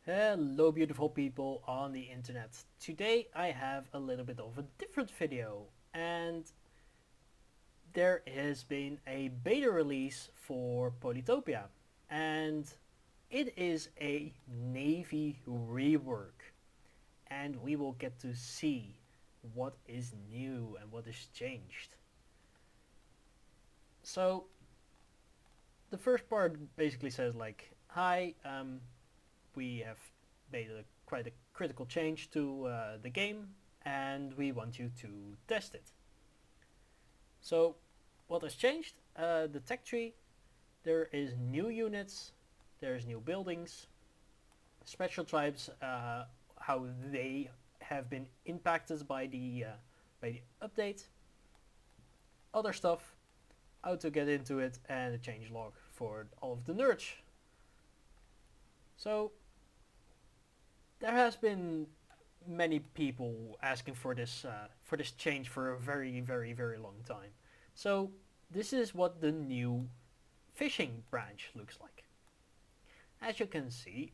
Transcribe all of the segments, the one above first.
Hello beautiful people on the internet. Today I have a little bit of a different video and there has been a beta release for Polytopia and it is a Navy rework and we will get to see what is new and what is changed. So the first part basically says like, hi, we have made quite a critical change to the game and we want you to test it. So what has changed? The tech tree, there is new units, there's new buildings, special tribes, how they have been impacted by the update, other stuff, how to get into it, and a change log for all of the nerds. So there has been many people asking for this change for a very long time. So this is what the new fishing branch looks like. As you can see,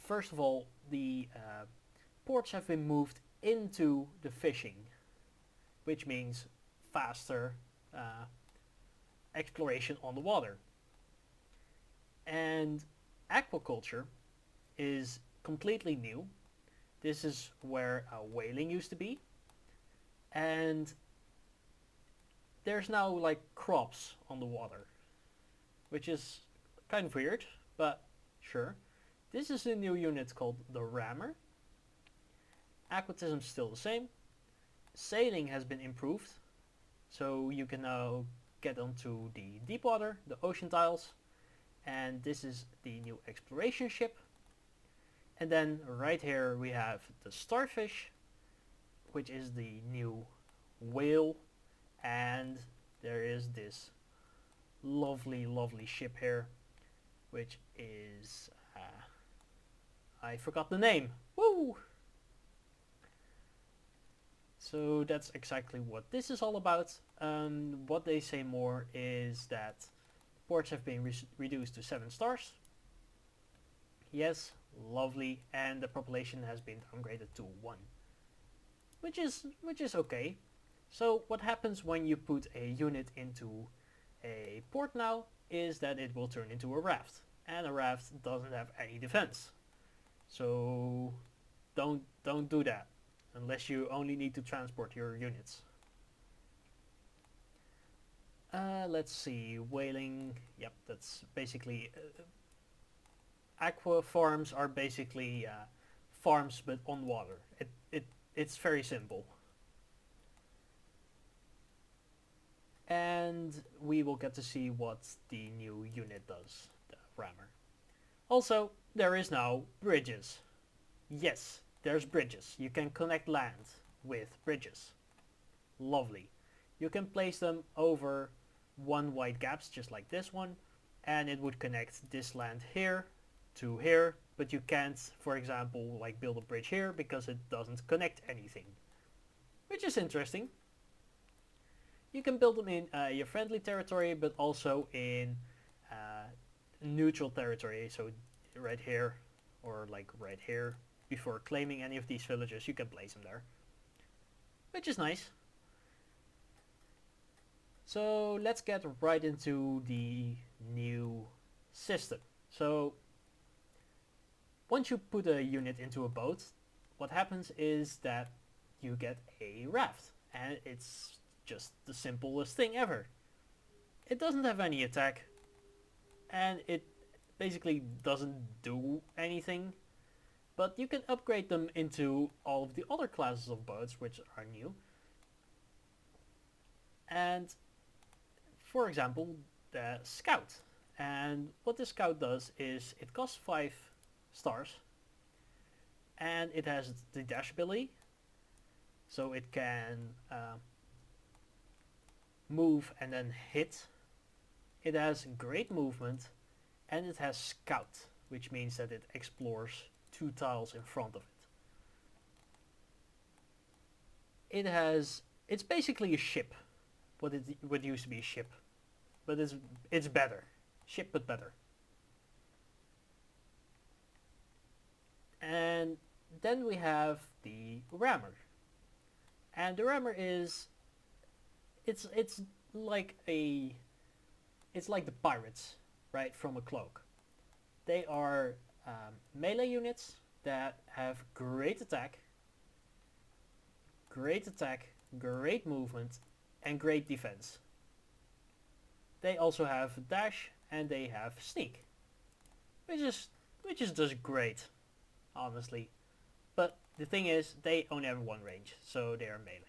first of all, the ports have been moved into the fishing, which means faster exploration on the water. And aquaculture is completely new. This is where whaling used to be, and there's now like crops on the water, which is kind of weird, but sure. This is a new unit called the rammer. Aquatism's still the same. Sailing has been improved, so you can now get onto the deep water, the ocean tiles, and this is the new exploration ship. And then right here we have the starfish, which is the new whale, and there is this lovely ship here, which is I forgot the name. Woo! So that's exactly what this is all about. What they say more is that ports have been reduced to 7 stars. Yes, lovely, and the population has been downgraded to 1, which is okay. So what happens when you put a unit into a port now is that it will turn into a raft, and a raft doesn't have any defense. So don't do that unless you only need to transport your units. Let's see, whaling. Yep, that's basically aqua farms are basically farms but on water. It's very simple. And we will get to see what the new unit does, the rammer. Also, there is now bridges. Yes, there's bridges. You can connect land with bridges. Lovely. You can place them over one wide gaps just like this one, and it would connect this land here to here, but you can't, for example, like build a bridge here because it doesn't connect anything, which is interesting. You can build them in your friendly territory, but also in neutral territory, so right here or like right here. Before claiming any of these villages, you can place them there, which is nice. So let's get right into the new system. So once you put a unit into a boat, what happens is that you get a raft, and it's just the simplest thing ever. It doesn't have any attack, and it basically doesn't do anything, but you can upgrade them into all of the other classes of boats which are new. And for example, the Scout. And what the Scout does is it costs 5 stars, and it has the dash ability, so it can move and then hit. It has great movement, and it has Scout, which means that it explores 2 tiles in front of it. It's basically a ship, what used to be a ship, but it's better. Ship but better. And then we have the rammer. And the rammer is it's like a it's like the pirates, right, from a cloak. They are melee units that have great attack, great movement, and great defense. They also have dash and they have sneak, which is just great, honestly. But the thing is, they only have one range, so they are melee.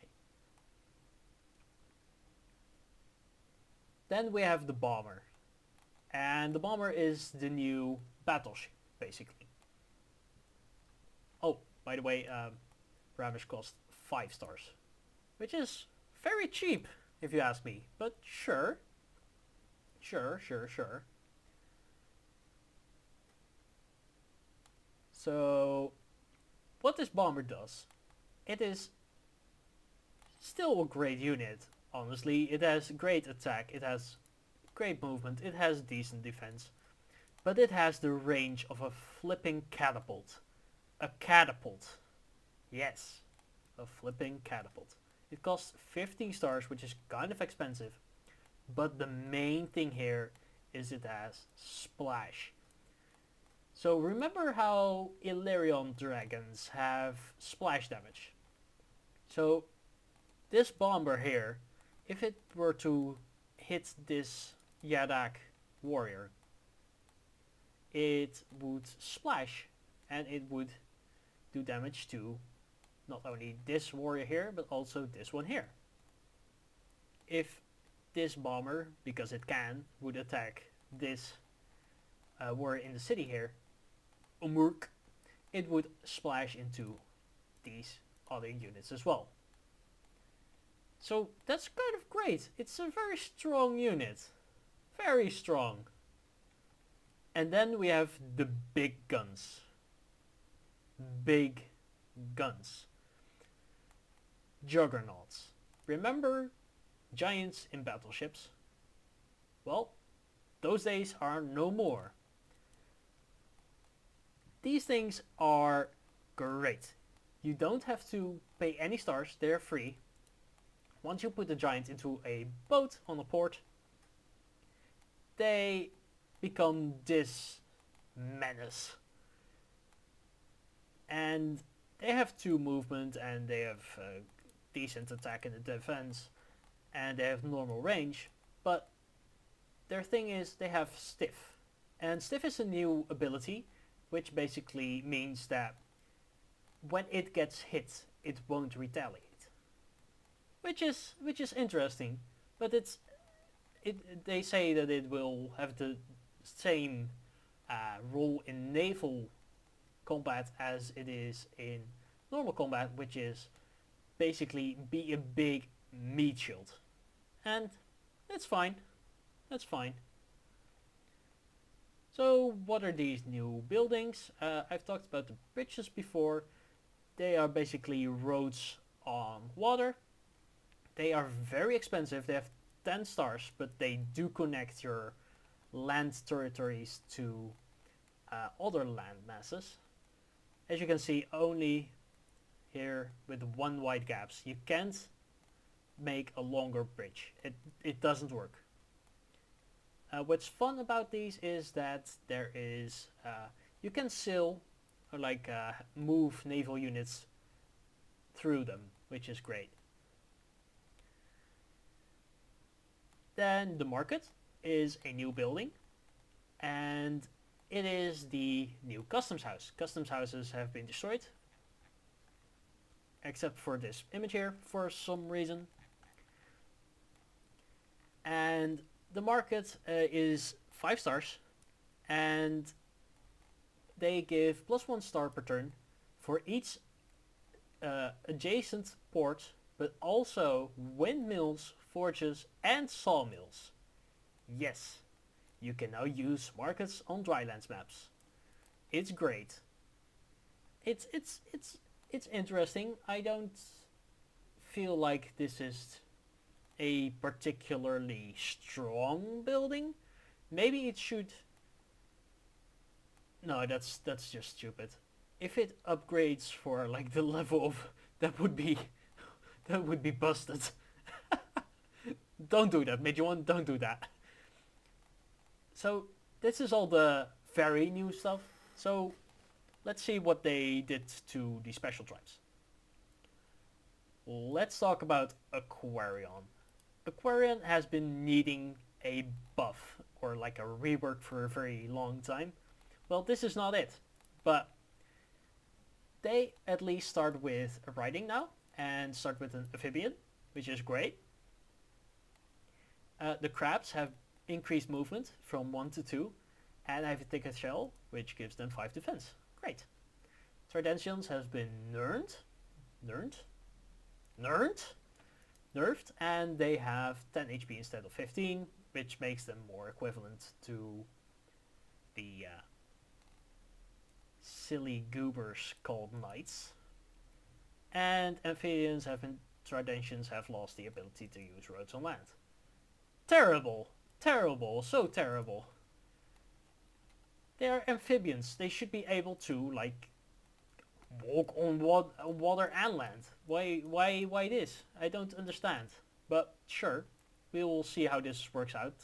Then we have the bomber, and the bomber is the new battleship, basically. Oh, by the way, Rammers cost 5 stars, which is very cheap, if you ask me. But sure. So, what this bomber does, it is still a great unit, honestly. It has great attack, it has great movement, it has decent defense. But it has the range of a flipping catapult. A catapult. Yes, a flipping catapult. It costs 15 stars, which is kind of expensive. But the main thing here is it has splash. So remember how Illyrian dragons have splash damage? So this bomber here, if it were to hit this Yadak warrior, it would splash and it would do damage to not only this warrior here, but also this one here. If this bomber, because it can, would attack this warrior in the city here, Umurk, it would splash into these other units as well. So that's kind of great. It's a very strong unit. Very strong. And then we have the big guns. Big guns. Juggernauts. Remember giants in battleships? Well, those days are no more. These things are great. You don't have to pay any stars, they're free. Once you put the giant into a boat on a port, they become this menace. And they have 2 movement and they have decent attack and defense and they have normal range, but their thing is they have stiff. And stiff is a new ability, which basically means that when it gets hit, it won't retaliate. Which is interesting, but they say that it will have the same role in naval combat as it is in normal combat, which is basically be a big meat shield. And that's fine. That's fine. So what are these new buildings? I've talked about the bridges before. They are basically roads on water. They are very expensive. They have 10 stars, but they do connect your land territories to other land masses. As you can see, only here with 1 wide gaps. You can't make a longer bridge. It doesn't work. What's fun about these is that there is you can sail or move naval units through them, which is great. Then the market is a new building, and it is the new customs house. Customs houses have been destroyed, except for this image here for some reason. And the market is 5 stars, and they give +1 star per turn for each adjacent port, but also windmills, forges, and sawmills. Yes, you can now use markets on drylands maps. It's great. It's interesting. I don't feel like this is a particularly strong building. Maybe it should. No, that's just stupid. if it upgrades for like the level of that would be that would be busted. Don't do that, Major One. Don't do that. So this is all the very new stuff. So let's see what they did to the special tribes. Let's talk about Aquarion. Aquarion has been needing a buff or like a rework for a very long time. Well, this is not it, but they at least start with a riding now and start with an amphibian, which is great. The crabs have increased movement from 1 to 2 and have a thicker shell, which gives them 5 defense. Great. Tridentians has been nerfed, and they have 10 HP instead of 15, which makes them more equivalent to the silly goobers called knights. And amphibians Tridentians have lost the ability to use roads on land. Terrible, terrible, so terrible. They are amphibians. They should be able to like walk on water and land. Why this? I don't understand. But sure, we will see how this works out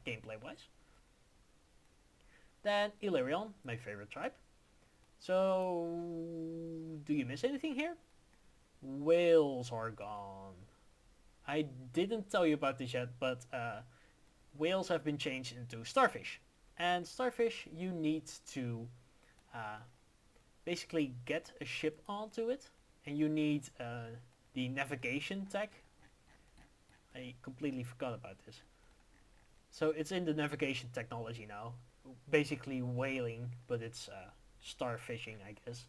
gameplay wise. Then Illyrion, my favorite tribe. So, do you miss anything here? Whales are gone. I didn't tell you about this yet, but whales have been changed into starfish. And starfish, you need to basically get a ship onto it, and you need the navigation tech. I completely forgot about this. So it's in the navigation technology now. Basically whaling, but it's starfishing, I guess.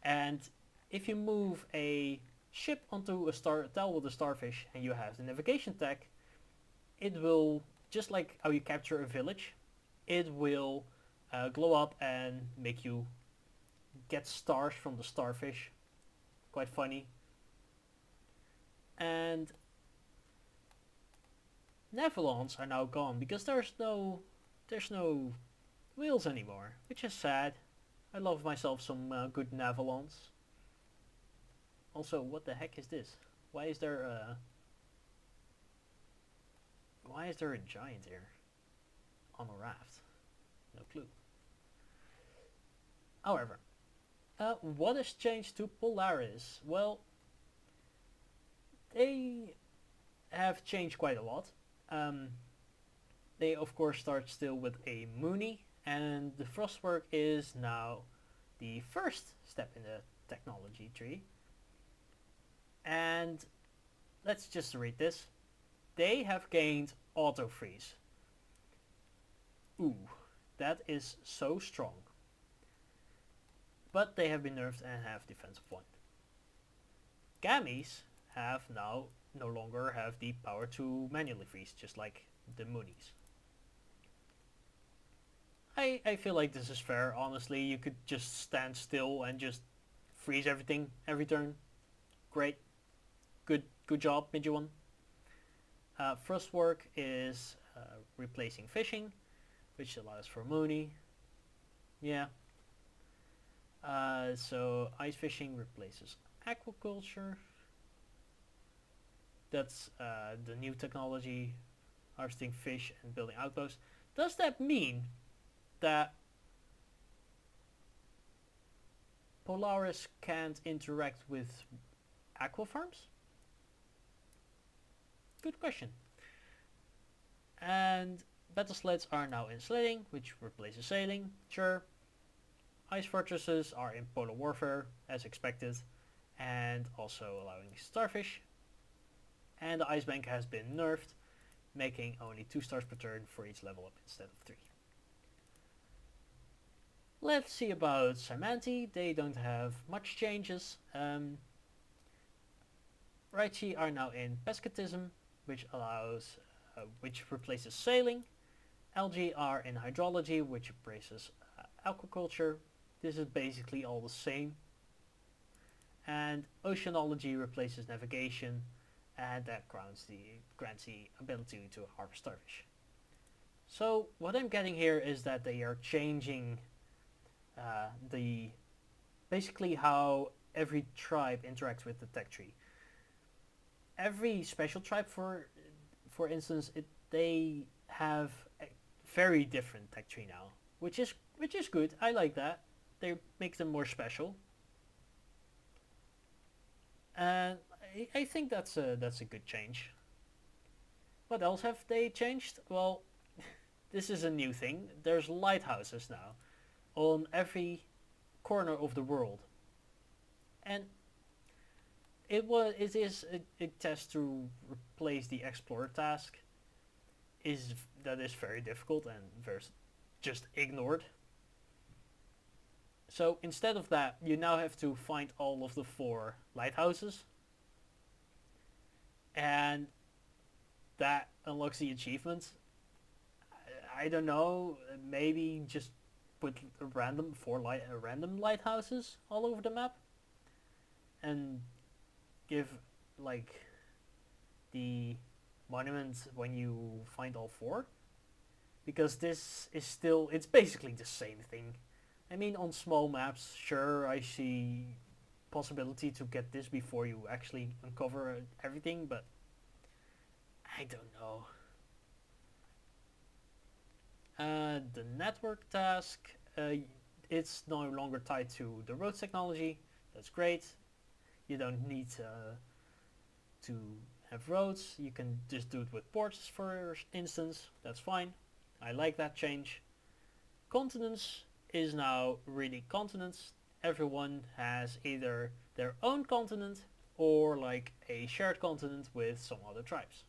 And if you move a ship onto a tail with a starfish and you have the navigation tech, it will, just like how you capture a village, it will glow up and make you get stars from the starfish. Quite funny. And Navalons are now gone because there's no wheels anymore, which is sad. I love myself some good Navalons. Also, what the heck is this? Why is there a giant here on a raft? No clue. However, what has changed to Polaris? Well, they have changed quite a lot. They of course start still with a Mooney, and the Frostwork is now the first step in the technology tree. And let's just read this. They have gained auto freeze. Ooh, that is so strong. But they have been nerfed and have defensive 1. Gammies have now no longer have the power to manually freeze, just like the Moonies. I feel like this is fair, honestly. You could just stand still and just freeze everything every turn. Great. Good job, Midget One. Frostwork is replacing fishing, which allows for Mooney. Yeah. So ice fishing replaces aquaculture. That's the new technology, harvesting fish and building outposts. Does that mean that Polaris can't interact with aqua farms? Good question. And battle sleds are now in sledding, which replaces sailing. Sure. Ice fortresses are in polar warfare, as expected, and also allowing starfish. And the ice bank has been nerfed, making only 2 stars per turn for each level up instead of 3. Let's see about Symanti. They don't have much changes. Raichi are now in pescatism, which replaces sailing. Algae are in hydrology, which replaces aquaculture. This is basically all the same. And oceanology replaces navigation, and that grants the ability to harvest starfish. So what I'm getting here is that they are changing the basically how every tribe interacts with the tech tree. Every special tribe, for instance, they have a very different tech tree now, which is good. I like that. They make them more special, and I think that's a good change. What else have they changed? Well, this is a new thing. There's lighthouses now on every corner of the world, and it is a test to replace the explorer task. That is very difficult and there's just ignored. So instead of that, you now have to find all of the 4 lighthouses, and that unlocks the achievement. I don't know, maybe just put a random lighthouses all over the map, and give like the monument when you find all 4, because this is still, it's basically the same thing. I mean, on small maps, sure, I see possibility to get this before you actually uncover everything, but I don't know. The network task, it's no longer tied to the road technology. That's great. You don't need to have roads. You can just do it with ports, for instance. That's fine. I like that change. Continents is now really continents. Everyone has either their own continent or like a shared continent with some other tribes.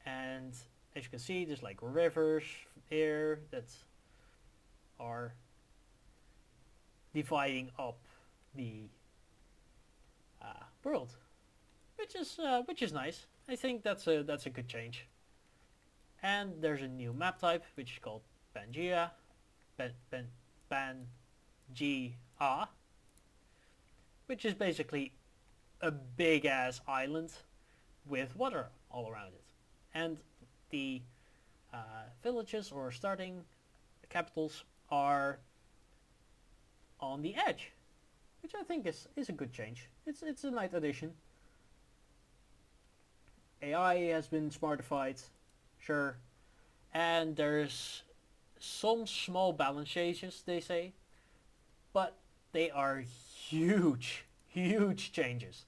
And as you can see, there's like rivers here that are dividing up the world, which is nice. I think that's a good change. And there's a new map type which is called Pangea, Pangea, which is basically a big ass island with water all around it, and the villages or starting capitals are on the edge, which I think is a good change. It's a nice addition. AI has been smartified, sure, and there's some small balance changes, they say, but they are huge changes.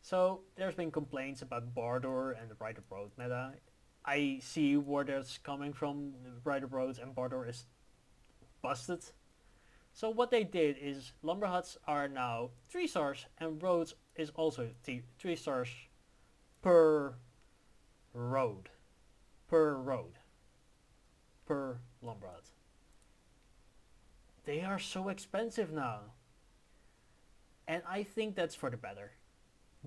So there's been complaints about Bardoor and the Rider Road meta. I see where that's coming from. Rider Road and Bardoor is busted. So what they did is lumber huts are now 3 stars and roads is also 3 stars per road. Per lumber hut. They are so expensive now. And I think that's for the better.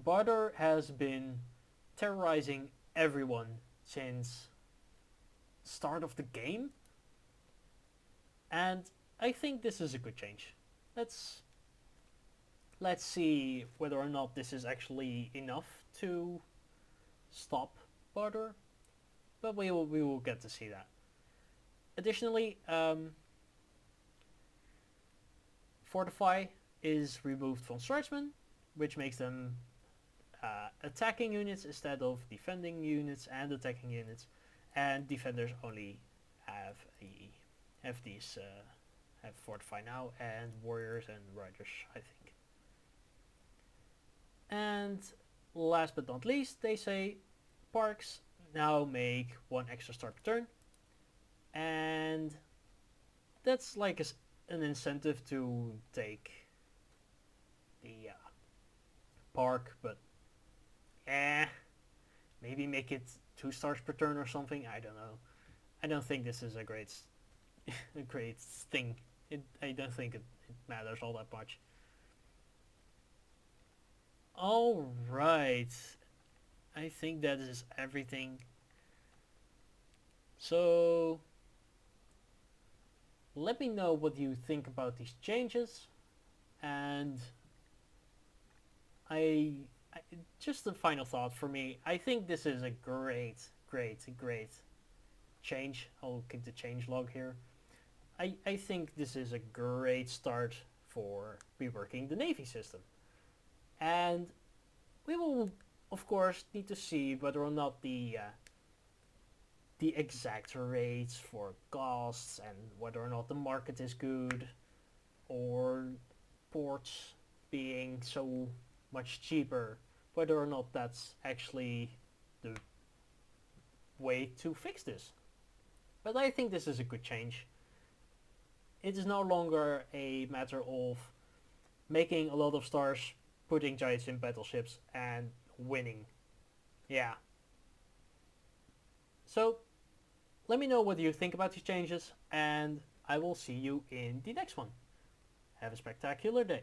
Bardoor has been terrorizing everyone since start of the game, and I think this is a good change. Let's see whether or not this is actually enough to stop Bardoor, but we will get to see that. Additionally, Fortify is removed from swordsmen, which makes them attacking units instead of defending units and attacking units, and defenders only have Fortify now, and warriors and riders, I think. And last but not least, they say parks now make 1 extra star per turn, and that's like an incentive to take the park, but maybe make it 2 stars per turn or something. I don't know. I don't think this is a great thing. I don't think it matters all that much. All right, I think that is everything. So let me know what you think about these changes, and just a final thought for me. I think this is a great change. I'll keep the change log here. I think this is a great start for reworking the Navy system. And we will, of course, need to see whether or not the exact rates for costs and whether or not the market is good, or ports being so much cheaper, whether or not that's actually the way to fix this. But I think this is a good change. It is no longer a matter of making a lot of stars, putting giants in battleships, and winning. Yeah. So, let me know what you think about these changes, and I will see you in the next one. Have a spectacular day.